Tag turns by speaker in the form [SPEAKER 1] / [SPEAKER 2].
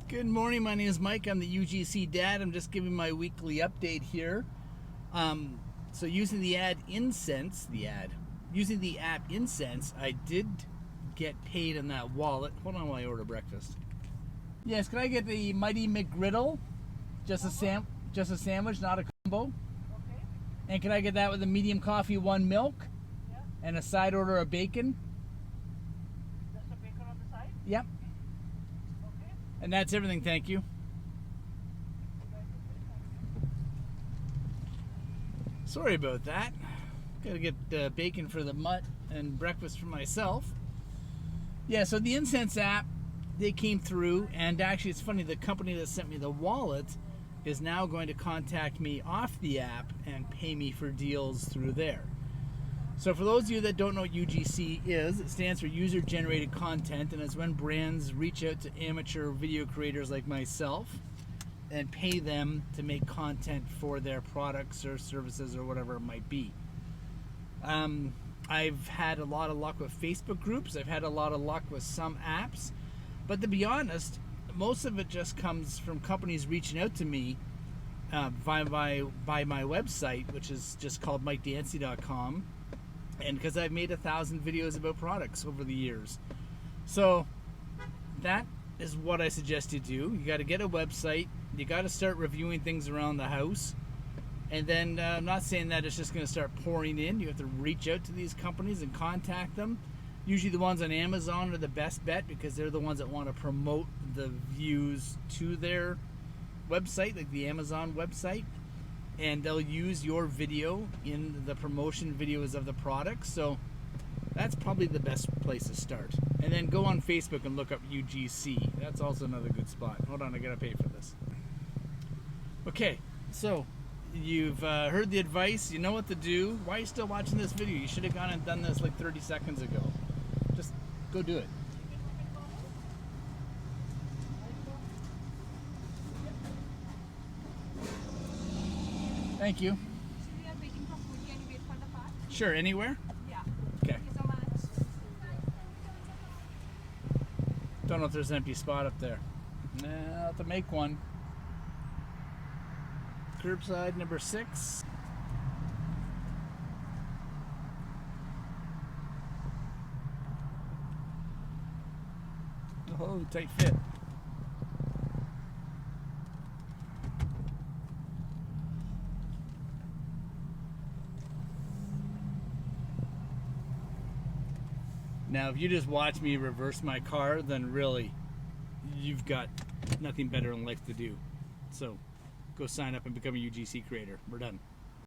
[SPEAKER 1] Good morning, my name is Mike. I'm the UGC dad. I'm just giving my weekly update here. So using the app Incense, I did get paid in that wallet. Hold on while I order breakfast. Yes, can I get the Mighty McGriddle? Just a sandwich, not a combo.
[SPEAKER 2] Okay.
[SPEAKER 1] And can I get that with a medium coffee, 1 milk?
[SPEAKER 2] Yeah.
[SPEAKER 1] And a side order of bacon?
[SPEAKER 2] Just a bacon on the side?
[SPEAKER 1] Yep.
[SPEAKER 2] Okay.
[SPEAKER 1] And that's everything, thank you. Sorry about that. Gotta get bacon for the mutt and breakfast for myself. Yeah, so the Incense app, they came through, and actually it's funny, the company that sent me the wallet is now going to contact me off the app and pay me for deals through there. So for those of you that don't know what UGC is, it stands for User Generated Content, and it's when brands reach out to amateur video creators like myself and pay them to make content for their products or services or whatever it might be. I've had a lot of luck with Facebook groups. I've had a lot of luck with some apps. But to be honest, most of it just comes from companies reaching out to me by my website, which is just called MikeDancy.com. And because I've made 1,000 videos about products over the years. So that is what I suggest you do. You got to get a website. You got to start reviewing things around the house. And then I'm not saying that it's just going to start pouring in. You have to reach out to these companies and contact them. Usually the ones on Amazon are the best bet because they're the ones that want to promote the views to their website, like the Amazon website. And they'll use your video in the promotion videos of the product. So that's probably the best place to start. And then go on Facebook and look up UGC. That's also another good spot. Hold on, I gotta pay for this. Okay, so you've heard the advice. You know what to do. Why are you still watching this video? You should have gone and done this like 30 seconds ago. Just go do it. Thank you.
[SPEAKER 2] So we are waiting for food. Can you wait for the part?
[SPEAKER 1] Sure, anywhere?
[SPEAKER 2] Yeah.
[SPEAKER 1] Okay.
[SPEAKER 2] Thank you so much.
[SPEAKER 1] Don't know if there's an empty spot up there. I'll have to make one. Curbside number 6. Oh, tight fit. Now, if you just watch me reverse my car, then really, you've got nothing better in life to do. So, go sign up and become a UGC creator. We're done.